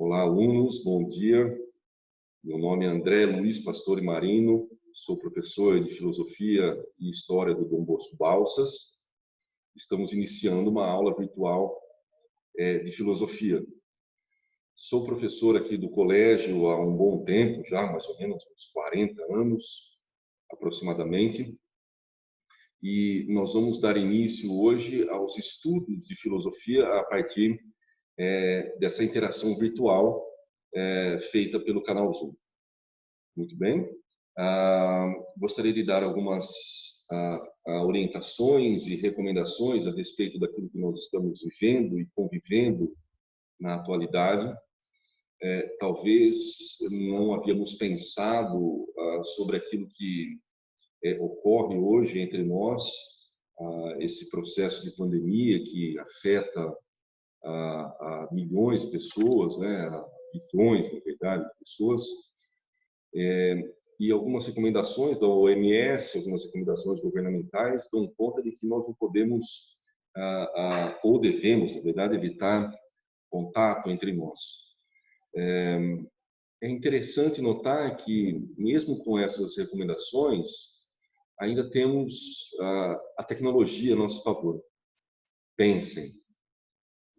Olá, alunos, bom dia. Meu nome é André Luiz Pastore Marino, sou professor de Filosofia e História do Dom Bosco Balsas. Estamos iniciando uma aula virtual de Filosofia. Sou professor aqui do colégio há um bom tempo, já mais ou menos uns 40 anos, aproximadamente. E nós vamos dar início hoje aos estudos de filosofia a partir dessa interação virtual feita pelo canal Zoom. Muito bem. Gostaria de dar algumas orientações e recomendações a respeito daquilo que nós estamos vivendo e convivendo na atualidade. Talvez não havíamos pensado sobre aquilo que ocorre hoje entre nós, esse processo de pandemia que afeta a milhões de pessoas, né, a bilhões, na verdade, de pessoas, e algumas recomendações da OMS, algumas recomendações governamentais dão conta de que nós não podemos, ou devemos, na verdade, evitar contato entre nós. É interessante notar que, mesmo com essas recomendações, ainda temos a tecnologia a nosso favor. Pensem,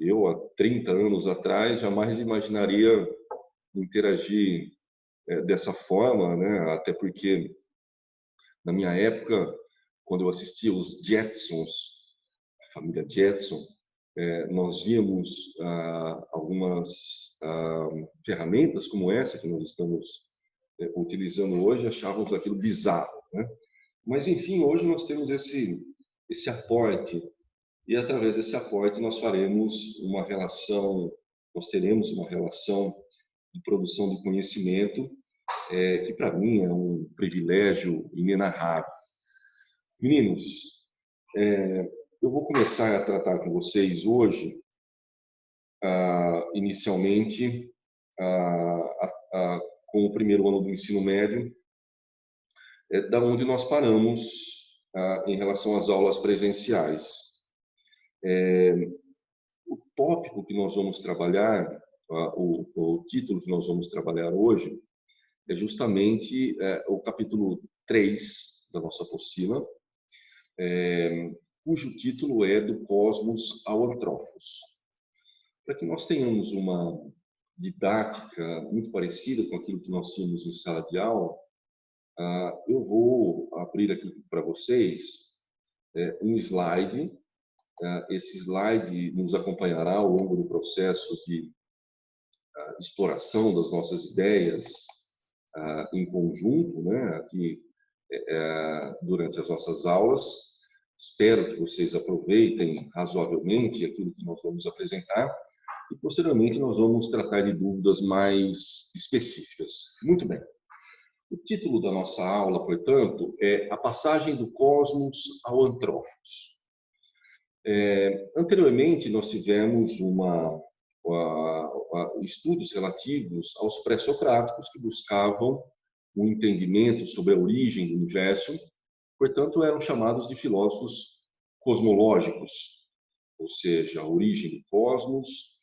eu, há 30 anos atrás, jamais imaginaria interagir dessa forma, né? Até porque, na minha época, quando eu assistia os Jetsons, a família Jetson, nós víamos algumas ferramentas como essa que nós estamos utilizando hoje, achávamos aquilo bizarro, né? Mas, enfim, hoje nós temos esse aporte, e através desse aporte nós teremos uma relação de produção de conhecimento que, para mim, é um privilégio inenarrável. Meninos, eu vou começar a tratar com vocês hoje, inicialmente, com o primeiro ano do ensino médio, da onde nós paramos em relação às aulas presenciais. O tópico que nós vamos trabalhar, o título que nós vamos trabalhar hoje, é justamente o capítulo 3 da nossa apostila, cujo título é Do Cosmos ao Antrófos. Para que nós tenhamos uma didática muito parecida com aquilo que nós tínhamos em sala de aula, eu vou abrir aqui para vocês um slide. Esse slide nos acompanhará ao longo do processo de exploração das nossas ideias em conjunto, né, aqui durante as nossas aulas. Espero que vocês aproveitem razoavelmente aquilo que nós vamos apresentar e, posteriormente, nós vamos tratar de dúvidas mais específicas. Muito bem. O título da nossa aula, portanto, é A Passagem do Cosmos ao Antrófos. Anteriormente, nós tivemos estudos relativos aos pré-socráticos que buscavam um entendimento sobre a origem do universo, portanto, eram chamados de filósofos cosmológicos, ou seja, a origem do cosmos,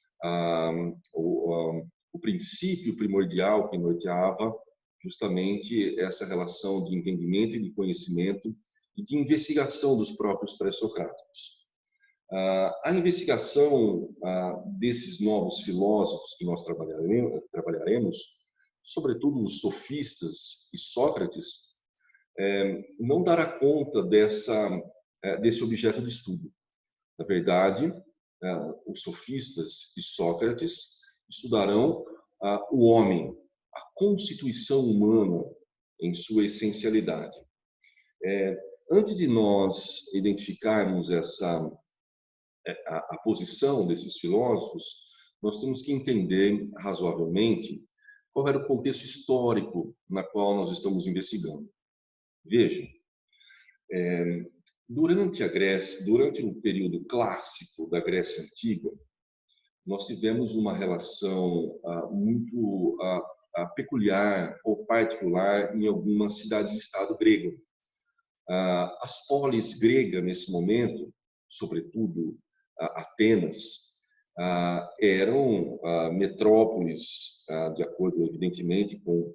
o princípio primordial que norteava justamente essa relação de entendimento e de conhecimento e de investigação dos próprios pré-socráticos. A investigação desses novos filósofos que nós trabalharemos, sobretudo os sofistas e Sócrates, não dará conta desse objeto de estudo. Na verdade, os sofistas e Sócrates estudarão o homem, a constituição humana em sua essencialidade. Antes de nós identificarmos a posição desses filósofos, nós temos que entender razoavelmente qual era o contexto histórico na qual nós estamos investigando. Vejam, durante o período clássico da Grécia Antiga, nós tivemos uma relação muito peculiar ou particular em algumas cidades-estado gregas. As polis gregas, nesse momento, sobretudo Atenas, eram metrópoles, de acordo, evidentemente, com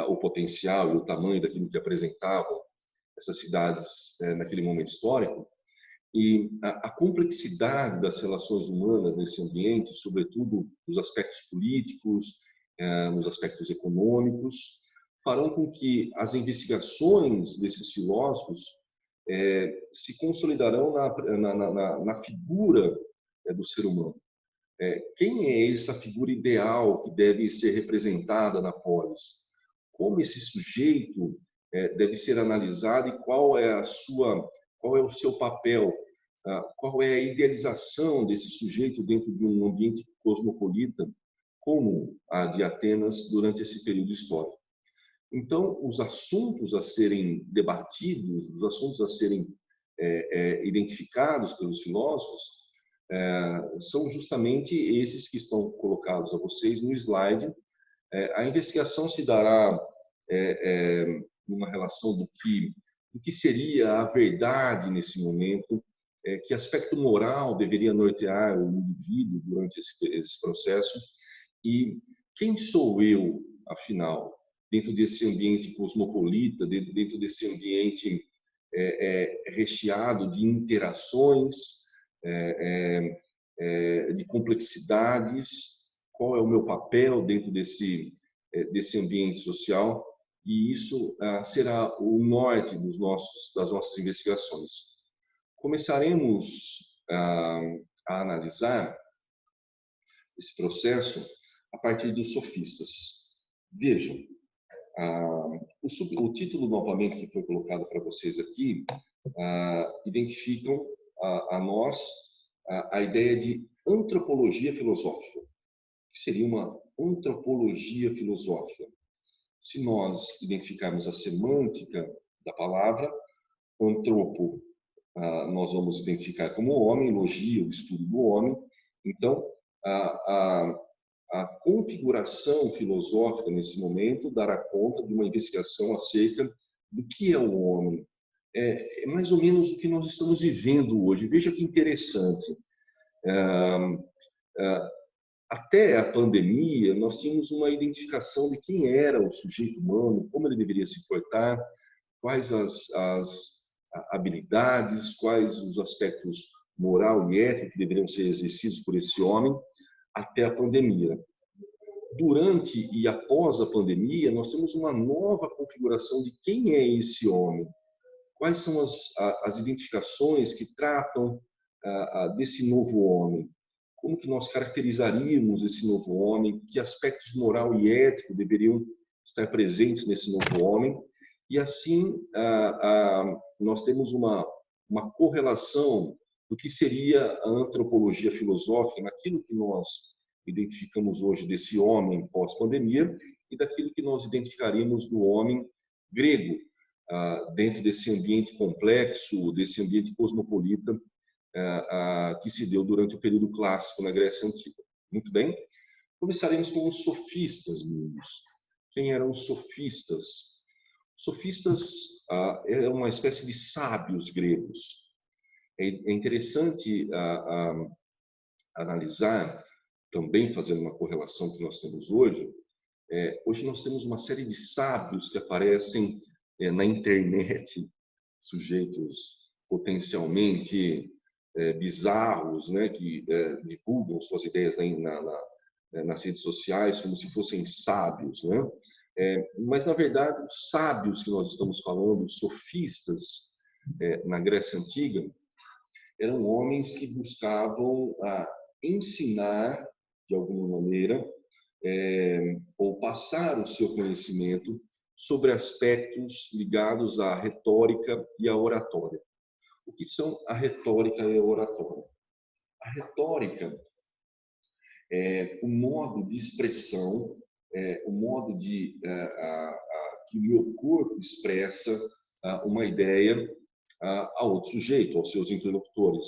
o potencial e o tamanho daquilo que apresentavam essas cidades naquele momento histórico. E a complexidade das relações humanas nesse ambiente, sobretudo nos aspectos políticos, nos aspectos econômicos, farão com que as investigações desses filósofos se consolidarão na figura do ser humano. Quem é essa figura ideal que deve ser representada na polis? Como esse sujeito deve ser analisado e qual é o seu papel? Qual é a idealização desse sujeito dentro de um ambiente cosmopolita como a de Atenas durante esse período histórico? Então, os assuntos a serem debatidos, os assuntos a serem identificados pelos filósofos, são justamente esses que estão colocados a vocês no slide. A investigação se dará numa relação do que seria a verdade nesse momento, que aspecto moral deveria nortear o indivíduo durante esse processo e quem sou eu, afinal, dentro desse ambiente cosmopolita, dentro desse ambiente recheado de interações, de complexidades, qual é o meu papel dentro desse ambiente social, e isso será o norte das nossas investigações. Começaremos a analisar esse processo a partir dos sofistas. Vejam, o título novamente que foi colocado para vocês aqui identificam a nós a ideia de antropologia filosófica. O que seria uma antropologia filosófica? Se nós identificarmos a semântica da palavra, antropo, nós vamos identificar como homem, logia, o estudo do homem. Então, a configuração filosófica nesse momento dará conta de uma investigação acerca do que é o homem. É mais ou menos o que nós estamos vivendo hoje. Veja que interessante. Até a pandemia, nós tínhamos uma identificação de quem era o sujeito humano, como ele deveria se portar, quais as habilidades, quais os aspectos moral e ético que deveriam ser exercidos por esse homem até a pandemia. Durante e após a pandemia, nós temos uma nova configuração de quem é esse homem. Quais são as identificações que tratam desse novo homem? Como que nós caracterizaríamos esse novo homem? Que aspectos moral e ético deveriam estar presentes nesse novo homem? E assim, nós temos uma correlação do que seria a antropologia filosófica naquilo que nós identificamos hoje desse homem pós-pandemia e daquilo que nós identificaríamos do homem grego, dentro desse ambiente complexo, desse ambiente cosmopolita que se deu durante o período clássico na Grécia Antiga. Muito bem? Começaremos com os sofistas, meninos. Quem eram os sofistas? Sofistas é uma espécie de sábios gregos. É interessante analisar, também fazendo uma correlação que nós temos hoje. Hoje nós temos uma série de sábios que aparecem na internet, sujeitos potencialmente bizarros, né, que divulgam suas ideias nas redes sociais como se fossem sábios, né? Mas na verdade os sábios que nós estamos falando, os sofistas na Grécia Antiga, eram homens que buscavam ensinar de alguma maneira ou passar o seu conhecimento sobre aspectos ligados à retórica e à oratória. O que são a retórica e a oratória? A retórica é o modo de expressão, o modo que o meu corpo expressa uma ideia a outro sujeito, aos seus interlocutores.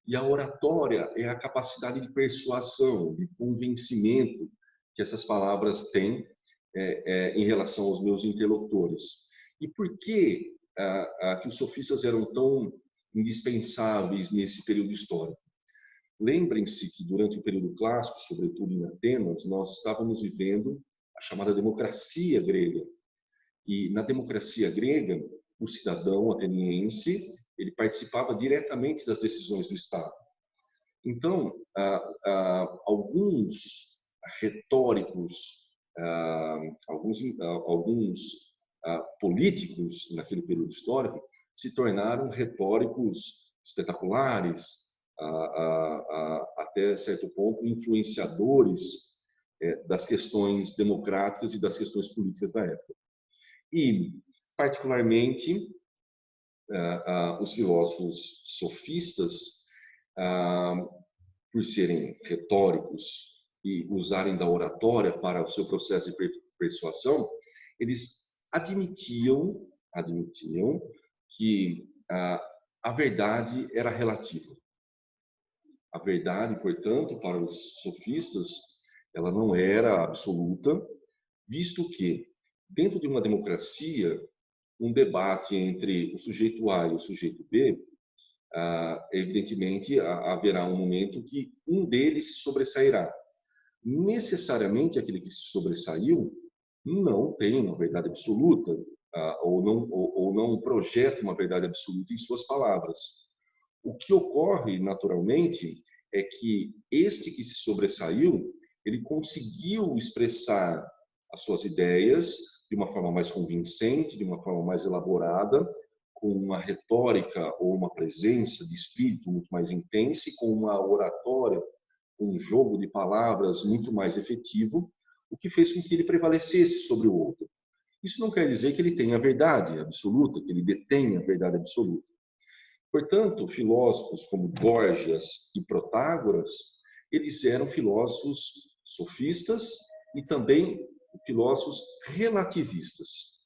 E a oratória é a capacidade de persuasão, de convencimento que essas palavras têm em relação aos meus interlocutores. E por que os sofistas eram tão indispensáveis nesse período histórico? lembrem-se que durante o período clássico, sobretudo em Atenas, nós estávamos vivendo a chamada democracia grega. E na democracia grega, o cidadão ateniense, ele participava diretamente das decisões do Estado. Então, alguns retóricos, alguns políticos naquele período histórico se tornaram retóricos espetaculares, até certo ponto influenciadores das questões democráticas e das questões políticas da época. E, particularmente, os filósofos sofistas, por serem retóricos e usarem da oratória para o seu processo de persuasão, eles admitiam que a verdade era relativa. A verdade, portanto, para os sofistas, ela não era absoluta, visto que, dentro de uma democracia, um debate entre o sujeito A e o sujeito B, evidentemente haverá um momento que um deles se sobressairá. Necessariamente aquele que se sobressaiu não tem uma verdade absoluta, ou não projeta uma verdade absoluta em suas palavras. O que ocorre, naturalmente, é que este que se sobressaiu, ele conseguiu expressar as suas ideias de uma forma mais convincente, de uma forma mais elaborada, com uma retórica ou uma presença de espírito muito mais intensa e com uma oratória, um jogo de palavras muito mais efetivo, o que fez com que ele prevalecesse sobre o outro. Isso não quer dizer que ele tenha a verdade absoluta, que ele detenha a verdade absoluta. Portanto, filósofos como Gorgias e Protágoras, eles eram filósofos sofistas e também filósofos relativistas.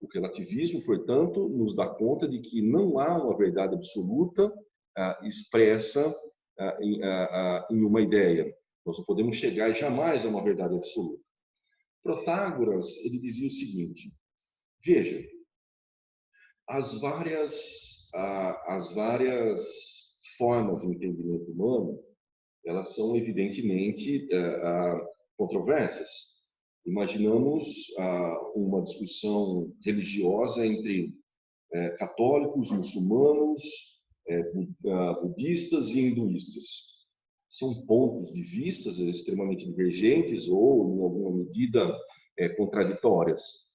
O relativismo, portanto, nos dá conta de que não há uma verdade absoluta expressa em uma ideia. Nós não podemos chegar jamais a uma verdade absoluta. Protágoras, ele dizia o seguinte: veja, as várias formas de entendimento humano, elas são evidentemente controversas. Imaginamos uma discussão religiosa entre católicos, muçulmanos, budistas e hinduístas. São pontos de vista extremamente divergentes ou, em alguma medida, contraditórias.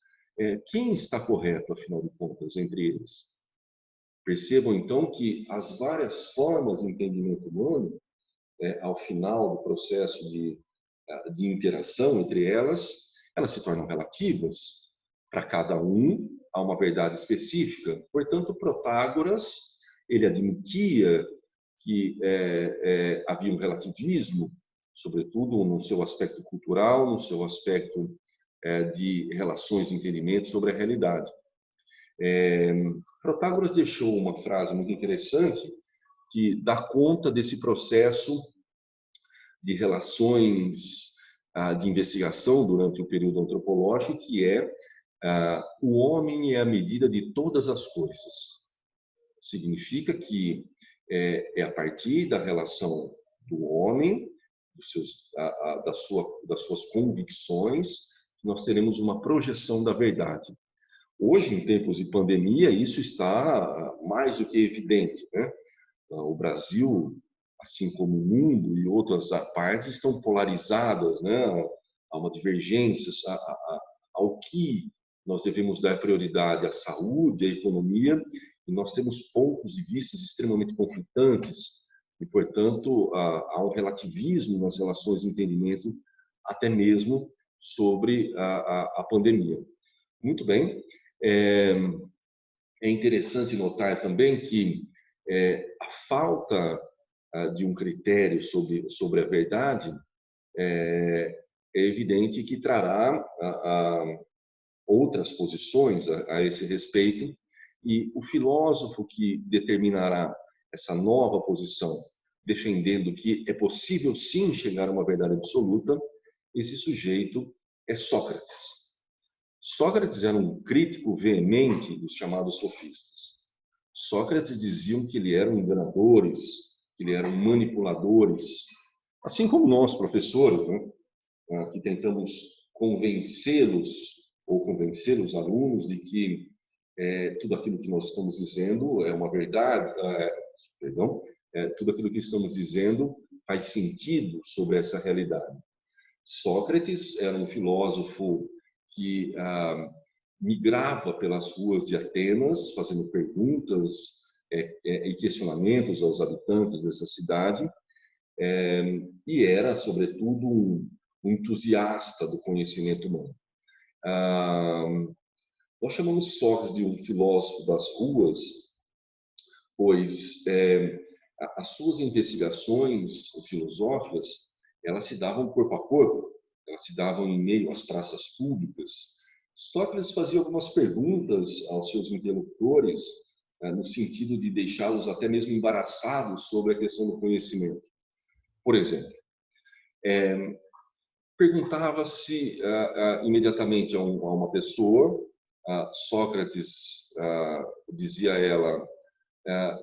Quem está correto, afinal de contas, entre eles? Percebam, então, que as várias formas de entendimento humano, ao final do processo de interação entre elas, elas se tornam relativas. Para cada um, há uma verdade específica. Portanto, Protágoras, ele admitia que havia um relativismo, sobretudo no seu aspecto cultural, no seu aspecto de relações de entendimento sobre a realidade. Protágoras deixou uma frase muito interessante que dá conta desse processo de relações de investigação durante o período antropológico, que é o homem é a medida de todas as coisas. Significa que é a partir da relação do homem, das suas convicções, que nós teremos uma projeção da verdade. Hoje, em tempos de pandemia, isso está mais do que evidente, né? O Brasil, assim como o mundo e outras partes, estão polarizadas, né? Há uma divergência ao que nós devemos dar prioridade à saúde, à economia, e nós temos pontos de vista extremamente conflitantes e, portanto, há um relativismo nas relações de entendimento, até mesmo sobre a pandemia. Muito bem. É interessante notar também que a falta de um critério sobre a verdade é evidente que trará outras posições a esse respeito, e o filósofo que determinará essa nova posição, defendendo que é possível sim chegar a uma verdade absoluta, esse sujeito é Sócrates. Sócrates era um crítico veemente dos chamados sofistas. Sócrates diziam que eles eram enganadores, que eles eram manipuladores, assim como nós, professores, né? Que tentamos convencê-los ou convencer os alunos de que tudo aquilo que nós estamos dizendo é uma verdade, perdão, tudo aquilo que estamos dizendo faz sentido sobre essa realidade. Sócrates era um filósofo que migrava pelas ruas de Atenas, fazendo perguntas e questionamentos aos habitantes dessa cidade, e era, sobretudo, um entusiasta do conhecimento humano. Nós chamamos Sócrates de um filósofo das ruas, pois as suas investigações filosóficas, elas se davam corpo a corpo, elas se davam em meio às praças públicas. Sócrates fazia algumas perguntas aos seus interlocutores, no sentido de deixá-los até mesmo embaraçados sobre a questão do conhecimento. Por exemplo, perguntava-se imediatamente a uma pessoa, Sócrates dizia a ela,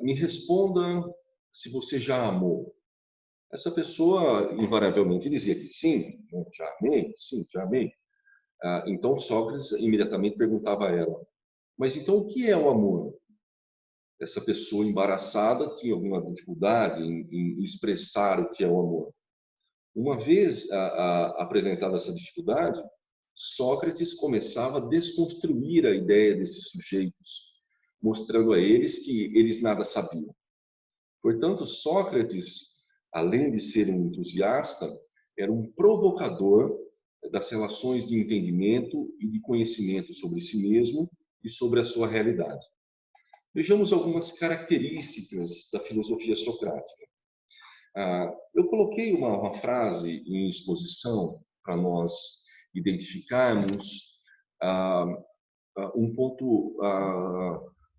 me responda se você já amou. Essa pessoa invariavelmente dizia que sim, já amei, sim, já amei. Então Sócrates imediatamente perguntava a ela, mas então o que é o amor? Essa pessoa embaraçada tinha alguma dificuldade em expressar o que é o amor. Uma vez apresentada essa dificuldade, Sócrates começava a desconstruir a ideia desses sujeitos, mostrando a eles que eles nada sabiam. Portanto, Sócrates, além de ser um entusiasta, era um provocador das relações de entendimento e de conhecimento sobre si mesmo e sobre a sua realidade. Vejamos algumas características da filosofia socrática. Eu coloquei uma frase em exposição para nós identificarmos um ponto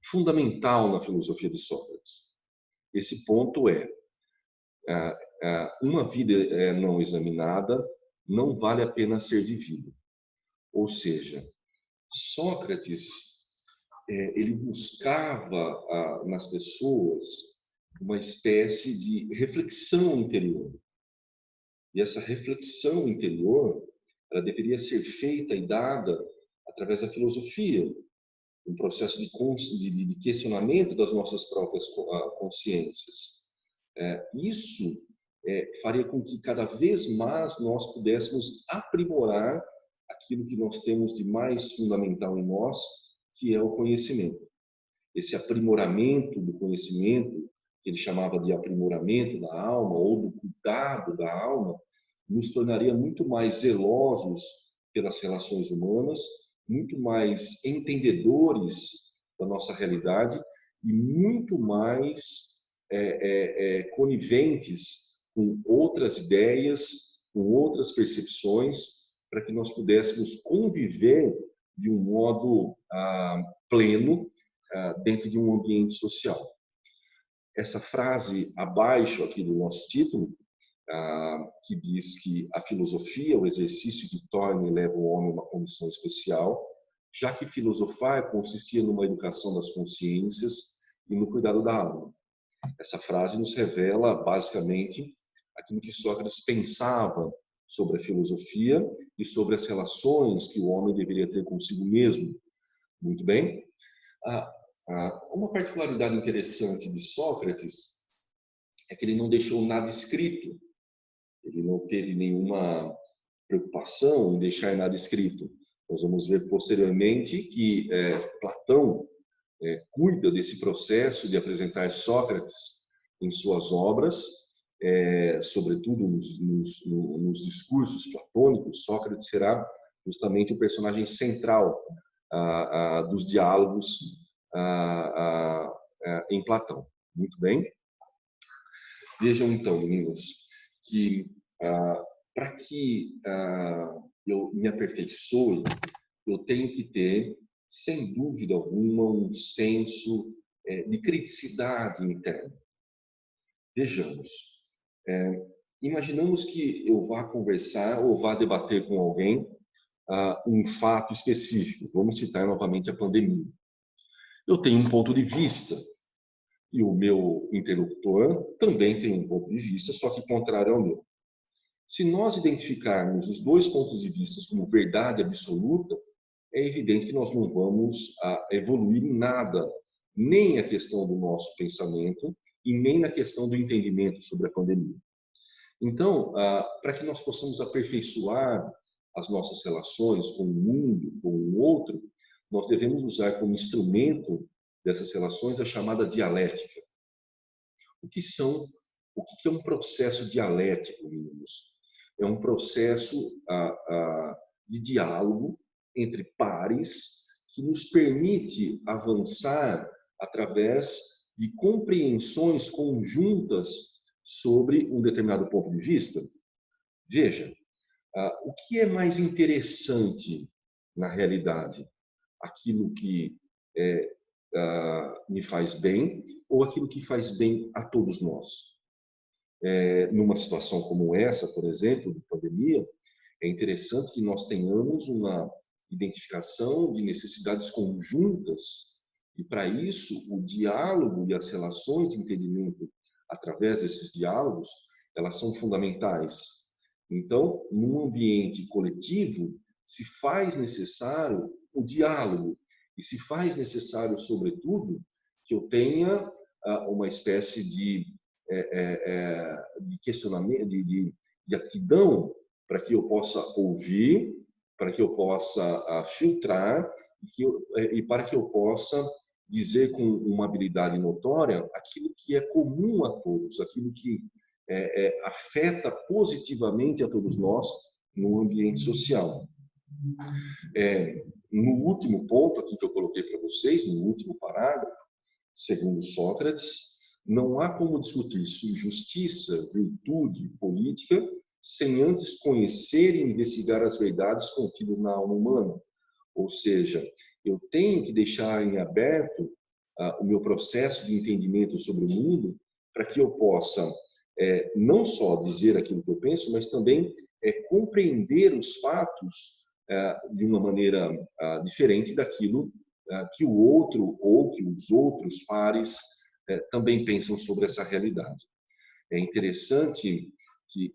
fundamental na filosofia de Sócrates. Esse ponto é: uma vida não examinada não vale a pena ser vivida. Ou seja, Sócrates ele buscava nas pessoas uma espécie de reflexão interior. E essa reflexão interior, ela deveria ser feita e dada através da filosofia, um processo de questionamento das nossas próprias consciências. Isso faria com que cada vez mais nós pudéssemos aprimorar aquilo que nós temos de mais fundamental em nós, que é o conhecimento. Esse aprimoramento do conhecimento, que ele chamava de aprimoramento da alma ou do cuidado da alma, nos tornaria muito mais zelosos pelas relações humanas, muito mais entendedores da nossa realidade e muito mais coniventes com outras ideias, com outras percepções, para que nós pudéssemos conviver de um modo pleno dentro de um ambiente social. Essa frase abaixo aqui do nosso título, que diz que a filosofia, o exercício que torna e leva o homem a uma condição especial, já que filosofar consistia numa educação das consciências e no cuidado da alma. Essa frase nos revela, basicamente, aquilo que Sócrates pensava sobre a filosofia e sobre as relações que o homem deveria ter consigo mesmo. Muito bem? Uma particularidade interessante de Sócrates é que ele não deixou nada escrito. Ele não teve nenhuma preocupação em deixar nada escrito. Nós vamos ver posteriormente que Platão cuida desse processo de apresentar Sócrates em suas obras, sobretudo nos discursos platônicos. Sócrates será justamente o personagem central dos diálogos em Platão. Muito bem? Vejam então, meninos, que para que eu me aperfeiçoe, eu tenho que ter, sem dúvida alguma, um senso de criticidade interna. Vejamos, imaginamos que eu vá conversar ou vá debater com alguém um fato específico. Vamos citar novamente a pandemia. Eu tenho um ponto de vista e o meu interlocutor também tem um ponto de vista, só que contrário ao meu. Se nós identificarmos os dois pontos de vista como verdade absoluta, é evidente que nós não vamos evoluir em nada, nem a questão do nosso pensamento e nem na questão do entendimento sobre a pandemia. Então, para que nós possamos aperfeiçoar as nossas relações com o mundo, com o outro, nós devemos usar como instrumento dessas relações a chamada dialética. O que é um processo dialético, meninos? É um processo de diálogo entre pares que nos permite avançar através de compreensões conjuntas sobre um determinado ponto de vista. Veja, o que é mais interessante na realidade? Aquilo que me faz bem ou aquilo que faz bem a todos nós? Numa situação como essa, por exemplo, de pandemia, é interessante que nós tenhamos uma identificação de necessidades conjuntas e, para isso, o diálogo e as relações de entendimento através desses diálogos, elas são fundamentais. Então, num ambiente coletivo, se faz necessário o diálogo e se faz necessário, sobretudo, que eu tenha uma espécie de questionamento, de aptidão para que eu possa ouvir, para que eu possa filtrar e para que eu possa dizer com uma habilidade notória aquilo que é comum a todos, aquilo que afeta positivamente a todos nós no ambiente social. No último ponto aqui que eu coloquei para vocês, no último parágrafo, segundo Sócrates, não há como discutir justiça, virtude, política, sem antes conhecer e investigar as verdades contidas na alma humana. Ou seja, eu tenho que deixar em aberto o meu processo de entendimento sobre o mundo para que eu possa não só dizer aquilo que eu penso, mas também compreender os fatos de uma maneira diferente daquilo que o outro ou que os outros pares também pensam sobre essa realidade. É interessante que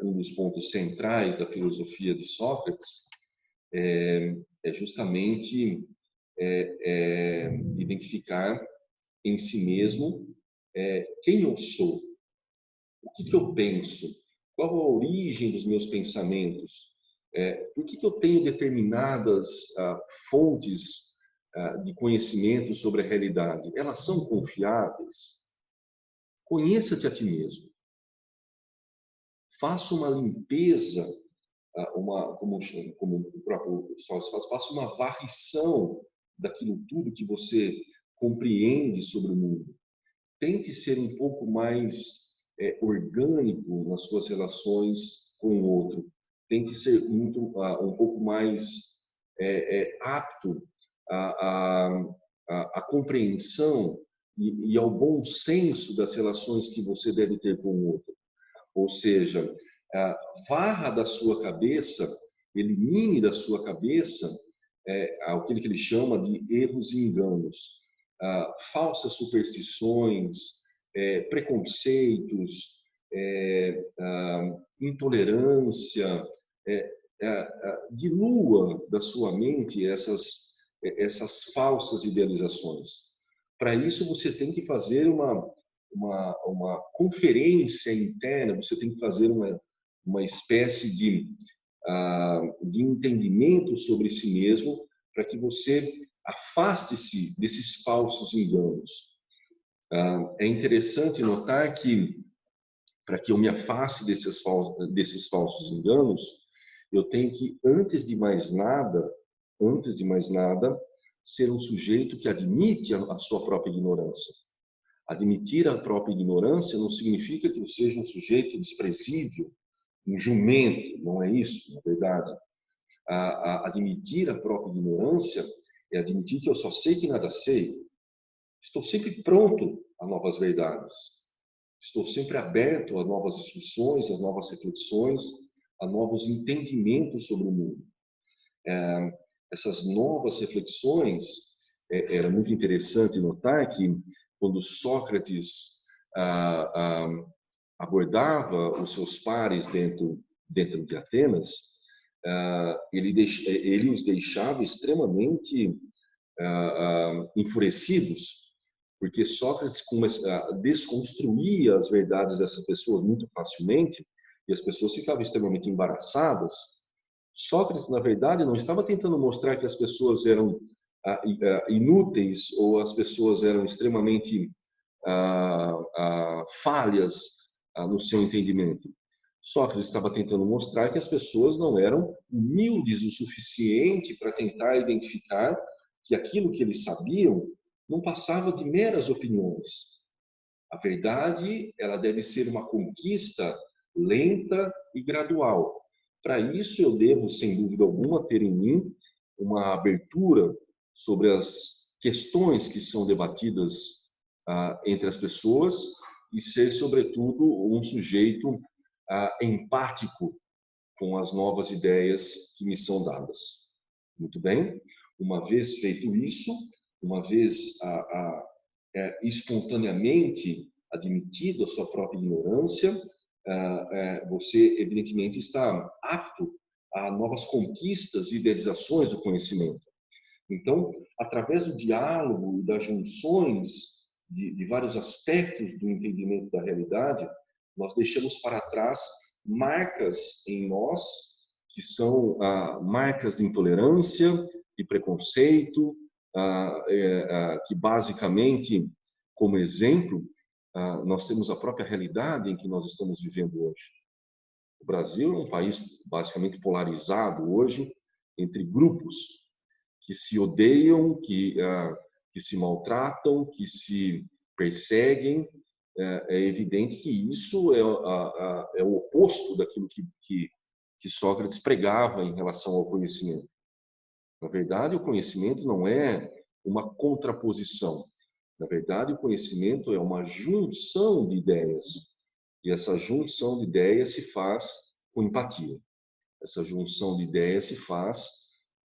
um dos pontos centrais da filosofia de Sócrates é justamente identificar em si mesmo quem eu sou, o que eu penso, qual a origem dos meus pensamentos, por que eu tenho determinadas fontes de conhecimento sobre a realidade. Elas são confiáveis? Conheça-te a ti mesmo. Faça uma limpeza, como o próprio Sócrates faz, faça uma varrição daquilo tudo que você compreende sobre o mundo. Tente ser um pouco mais orgânico nas suas relações com o outro. Tente ser um pouco mais apto à compreensão e ao bom senso das relações que você deve ter com o outro. Ou seja, varra da sua cabeça, elimine da sua cabeça aquilo que ele chama de erros e enganos, falsas superstições, preconceitos, intolerância, dilua da sua mente essas falsas idealizações. Para isso, você tem que fazer uma conferência interna, você tem que fazer uma espécie de entendimento sobre si mesmo, para que você afaste-se desses falsos enganos. É interessante notar que, para que eu me afaste desses falsos enganos, eu tenho que, antes de mais nada, ser um sujeito que admite a sua própria ignorância. Admitir a própria ignorância não significa que eu seja um sujeito desprezível, um jumento, não é isso, na verdade. Admitir a própria ignorância é admitir que eu só sei que nada sei. Estou sempre pronto a novas verdades. Estou sempre aberto a novas instruções, a novas reflexões, a novos entendimentos sobre o mundo. Essas novas reflexões, era muito interessante notar que quando Sócrates abordava os seus pares dentro de Atenas, ele os deixava extremamente enfurecidos, porque Sócrates desconstruía as verdades dessas pessoas muito facilmente e as pessoas ficavam extremamente embaraçadas. Sócrates, na verdade, não estava tentando mostrar que as pessoas eram inúteis ou as pessoas eram extremamente falhas no seu entendimento. Sócrates estava tentando mostrar que as pessoas não eram humildes o suficiente para tentar identificar que aquilo que eles sabiam não passava de meras opiniões. A verdade, ela deve ser uma conquista lenta e gradual. Para isso, eu devo, sem dúvida alguma, ter em mim uma abertura sobre as questões que são debatidas entre as pessoas e ser, sobretudo, um sujeito empático com as novas ideias que me são dadas. Muito bem? Uma vez feito isso, uma vez espontaneamente admitido a sua própria ignorância, você evidentemente está apto a novas conquistas e idealizações do conhecimento. Então, através do diálogo e das junções de vários aspectos do entendimento da realidade, nós deixamos para trás marcas em nós que são marcas de intolerância, de preconceito, que basicamente, como exemplo, nós temos a própria realidade em que nós estamos vivendo hoje. O Brasil é um país basicamente polarizado hoje entre grupos que se odeiam, que se maltratam, que se perseguem. É evidente que isso é o oposto daquilo que Sócrates pregava em relação ao conhecimento. Na verdade, o conhecimento não é uma contraposição. Na verdade, o conhecimento é uma junção de ideias. E essa junção de ideias se faz com empatia. Essa junção de ideias se faz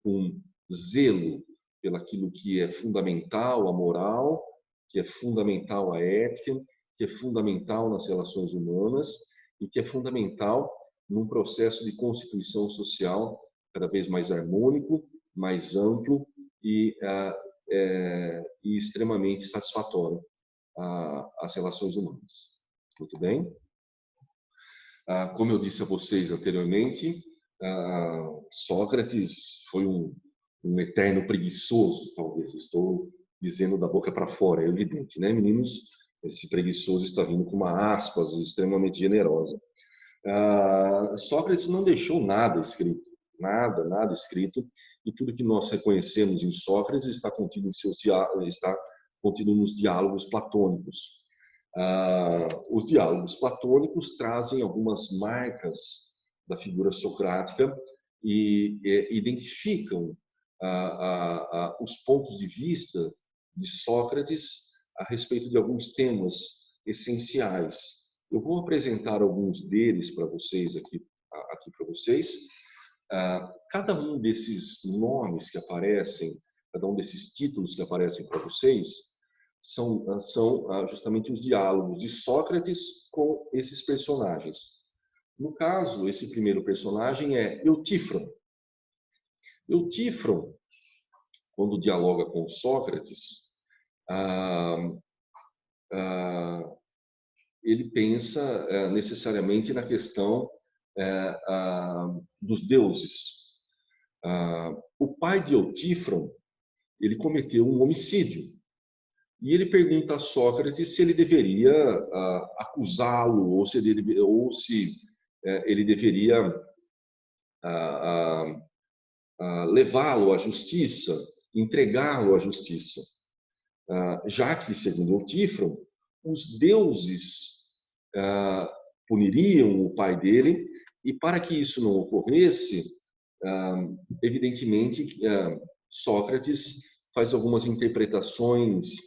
com zelo pelaquilo que é fundamental à moral, que é fundamental à ética, que é fundamental nas relações humanas e que é fundamental num processo de constituição social cada vez mais harmônico, mais amplo e extremamente satisfatório às relações humanas. Muito bem? Como eu disse a vocês anteriormente, Sócrates foi um eterno preguiçoso, talvez. Estou dizendo da boca para fora, é evidente, né, meninos? Esse preguiçoso está vindo com uma aspas extremamente generosa. Sócrates não deixou nada escrito, nada escrito, e tudo que nós reconhecemos em Sócrates está contido nos diálogos platônicos. Os diálogos platônicos trazem algumas marcas da figura socrática e identificam os pontos de vista de Sócrates a respeito de alguns temas essenciais. Eu vou apresentar alguns deles para vocês aqui para vocês. Cada um desses nomes que aparecem, cada um desses títulos que aparecem para vocês, são justamente os diálogos de Sócrates com esses personagens. No caso, esse primeiro personagem é Eutífron. Eutífron, quando dialoga com Sócrates, ele pensa necessariamente na questão dos deuses. O pai de Eutífron, ele cometeu um homicídio. E ele pergunta a Sócrates se ele deveria acusá-lo ou se ele deveria levá-lo à justiça, entregá-lo à justiça. Já que, segundo Eutífron, os deuses puniriam o pai dele, e para que isso não ocorresse, evidentemente, Sócrates faz algumas interpretações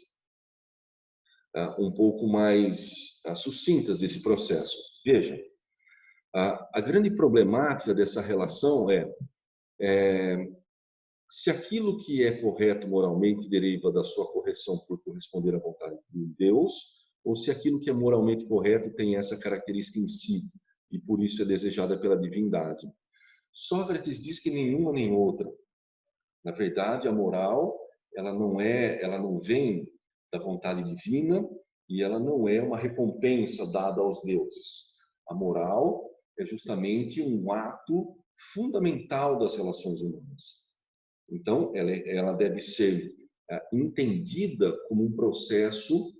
um pouco mais sucintas desse processo. Veja, a grande problemática dessa relação é se aquilo que é correto moralmente deriva da sua correção por corresponder à vontade de Deus, ou se aquilo que é moralmente correto tem essa característica em si, e por isso é desejada pela divindade. Sócrates diz que nenhuma nem outra. Na verdade, a moral, ela não vem da vontade divina e ela não é uma recompensa dada aos deuses. A moral é justamente um ato fundamental das relações humanas. Então, ela deve ser entendida como um processo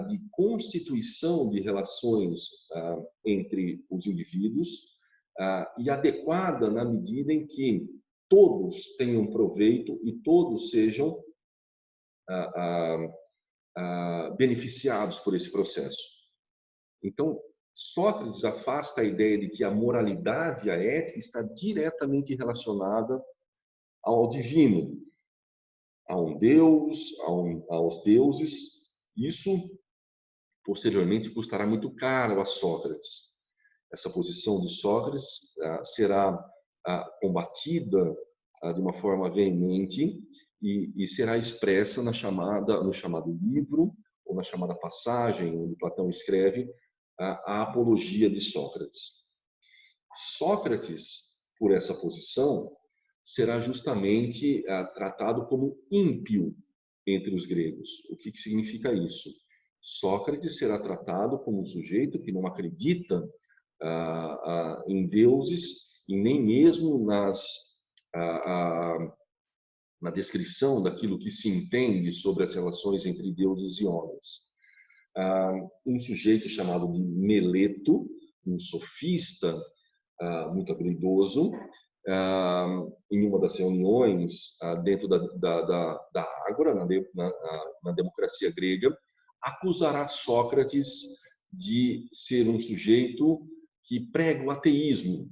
de constituição de relações entre os indivíduos e adequada na medida em que todos tenham proveito e todos sejam beneficiados por esse processo. Então, Sócrates afasta a ideia de que a moralidade e a ética está diretamente relacionada ao divino, a um Deus, aos deuses. Isso, posteriormente, custará muito caro a Sócrates. Essa posição de Sócrates será combatida de uma forma veemente e será expressa no chamado livro, ou na chamada passagem, onde Platão escreve a Apologia de Sócrates. Sócrates, por essa posição, será justamente tratado como ímpio entre os gregos. O que significa isso? Sócrates será tratado como um sujeito que não acredita em deuses e nem mesmo na descrição daquilo que se entende sobre as relações entre deuses e homens. Um sujeito chamado de Meleto, um sofista muito habilidoso, em uma das reuniões dentro da Ágora, na democracia grega, acusará Sócrates de ser um sujeito que prega o ateísmo,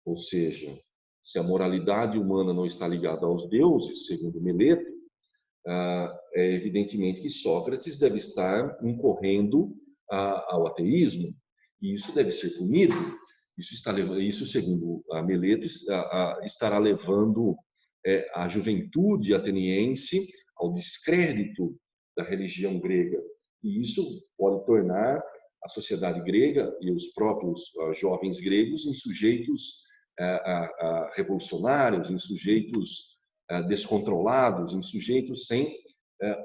ou seja, se a moralidade humana não está ligada aos deuses, segundo Meleto, é evidentemente que Sócrates deve estar incorrendo ao ateísmo, e isso deve ser punido. Isso segundo Meleto, estará levando a juventude ateniense ao descrédito da religião grega. E isso pode tornar a sociedade grega e os próprios jovens gregos em sujeitos revolucionários, em sujeitos descontrolados, em sujeitos sem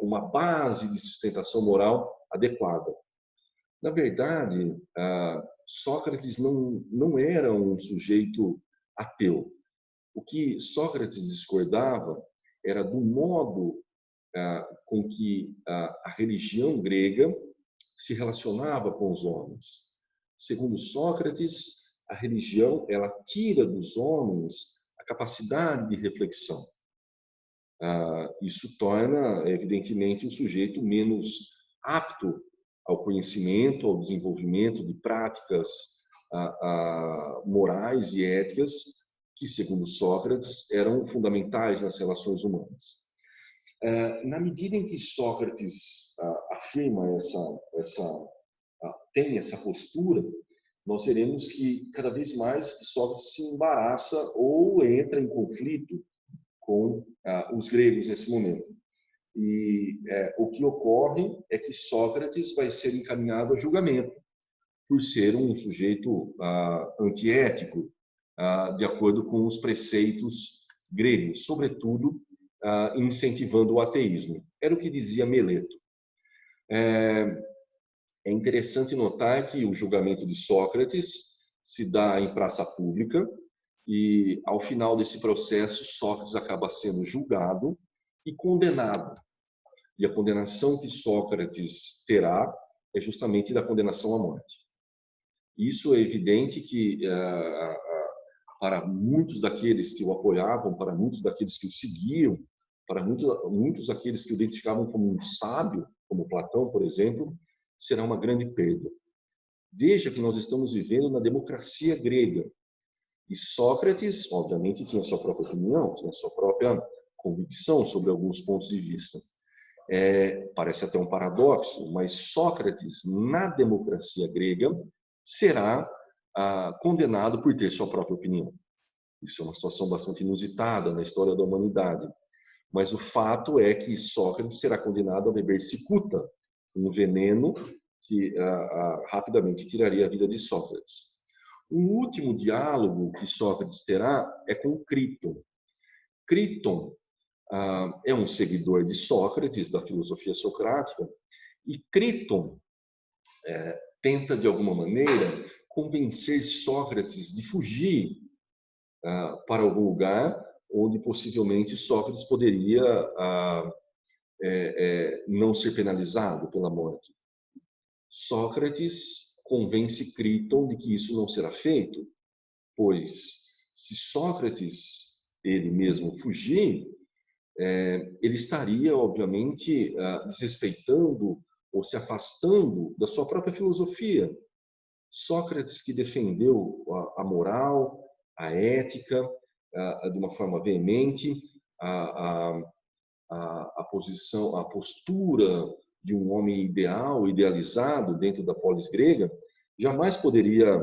uma base de sustentação moral adequada. Na verdade, Sócrates não era um sujeito ateu. O que Sócrates discordava era do modo com que a religião grega se relacionava com os homens. Segundo Sócrates, a religião ela tira dos homens a capacidade de reflexão. Isso torna, evidentemente, o sujeito menos apto ao conhecimento, ao desenvolvimento de práticas morais e éticas que, segundo Sócrates, eram fundamentais nas relações humanas. Na medida em que Sócrates afirma tem essa postura, nós veremos que cada vez mais Sócrates se embaraça ou entra em conflito com os gregos nesse momento. E o que ocorre é que Sócrates vai ser encaminhado a julgamento por ser um sujeito antiético, de acordo com os preceitos gregos, sobretudo incentivando o ateísmo. Era o que dizia Meleto. É interessante notar que o julgamento de Sócrates se dá em praça pública e, ao final desse processo, Sócrates acaba sendo julgado e condenado. E a condenação que Sócrates terá é justamente da condenação à morte. Isso é evidente que, para muitos daqueles que o apoiavam, para muitos daqueles que o seguiam, para muitos daqueles que o identificavam como um sábio, como Platão, por exemplo, será uma grande perda. Veja que nós estamos vivendo na democracia grega. E Sócrates, obviamente, tinha sua própria opinião, tinha sua própria convicção sobre alguns pontos de vista. Parece até um paradoxo, mas Sócrates, na democracia grega, será condenado por ter sua própria opinião. Isso é uma situação bastante inusitada na história da humanidade. Mas o fato é que Sócrates será condenado a beber cicuta, um veneno que rapidamente tiraria a vida de Sócrates. O último diálogo que Sócrates terá é com Críton. Críton é um seguidor de Sócrates, da filosofia socrática, e Críton tenta, de alguma maneira, convencer Sócrates de fugir para algum lugar onde possivelmente Sócrates poderia não ser penalizado pela morte. Sócrates convence Críton de que isso não será feito, pois se Sócrates ele mesmo fugir, ele estaria, obviamente, desrespeitando ou se afastando da sua própria filosofia. Sócrates que defendeu a moral, a ética, de uma forma veemente, a posição, a postura de um homem ideal, idealizado dentro da polis grega, jamais poderia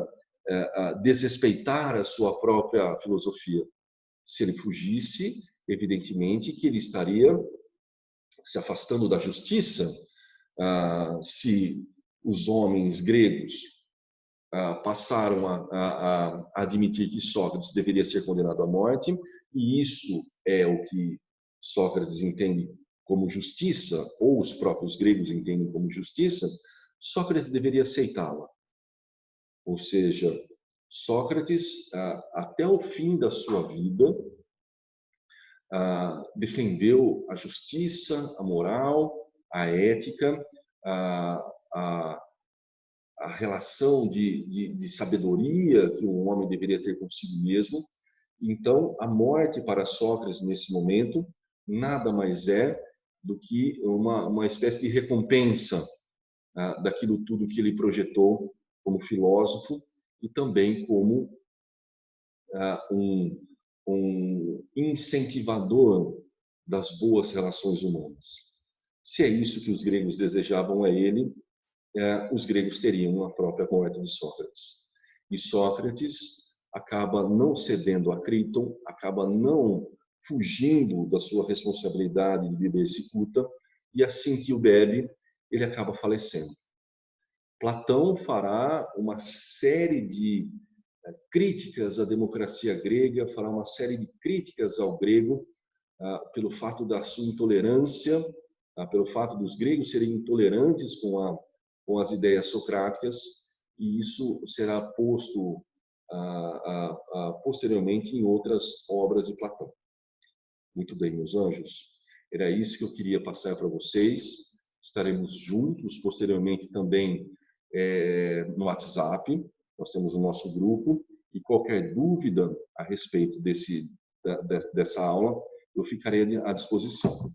desrespeitar a sua própria filosofia. Se ele fugisse, evidentemente que ele estaria se afastando da justiça. Se os homens gregos passaram a admitir que Sócrates deveria ser condenado à morte, e isso é o que Sócrates entende como justiça, ou os próprios gregos entendem como justiça, Sócrates deveria aceitá-la. Ou seja, Sócrates, até o fim da sua vida, defendeu a justiça, a moral, a ética, a relação de sabedoria que um homem deveria ter consigo mesmo. Então, a morte para Sócrates nesse momento nada mais é do que uma espécie de recompensa daquilo tudo que ele projetou como filósofo e também como um incentivador das boas relações humanas. Se é isso que os gregos desejavam a ele, os gregos teriam a própria morte de Sócrates. E Sócrates acaba não cedendo a Críton, acaba não fugindo da sua responsabilidade de beber cicuta, e assim que o bebe, ele acaba falecendo. Platão fará uma série de críticas à democracia grega, fará uma série de críticas ao grego pelo fato da sua intolerância, pelo fato dos gregos serem intolerantes com as ideias socráticas, e isso será posto posteriormente em outras obras de Platão. Muito bem, meus anjos, era isso que eu queria passar para vocês. Estaremos juntos posteriormente também no WhatsApp. Nós temos o nosso grupo, e qualquer dúvida a respeito dessa aula, eu ficarei à disposição.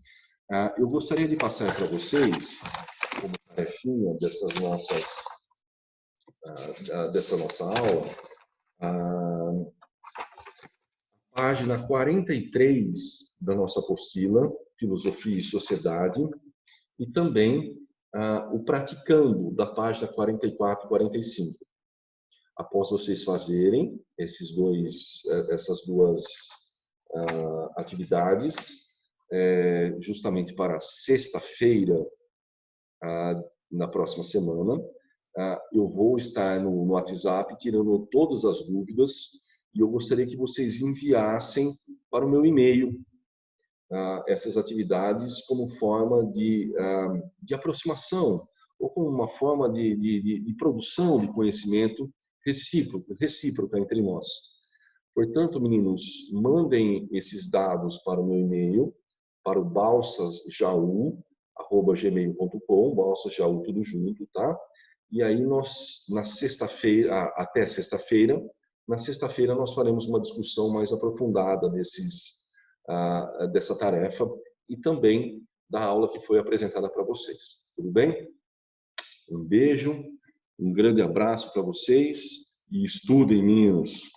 Eu gostaria de passar para vocês, como tarefinha dessa nossa aula, a página 43 da nossa apostila, Filosofia e Sociedade, e também o Praticando, da página 44 e 45. Após vocês fazerem essas duas atividades, justamente para sexta-feira, na próxima semana, eu vou estar no WhatsApp tirando todas as dúvidas, e eu gostaria que vocês enviassem para o meu e-mail essas atividades como forma de aproximação, ou como uma forma de produção de conhecimento recíproca entre nós. Portanto, meninos, mandem esses dados para o meu e-mail, para o balsasjaú@gmail.com, balsasjaú tudo junto, tá? E aí nós, na sexta-feira, até sexta-feira, na sexta-feira nós faremos uma discussão mais aprofundada dessa tarefa e também da aula que foi apresentada para vocês. Tudo bem? Um beijo, um grande abraço para vocês e estudem, meninos!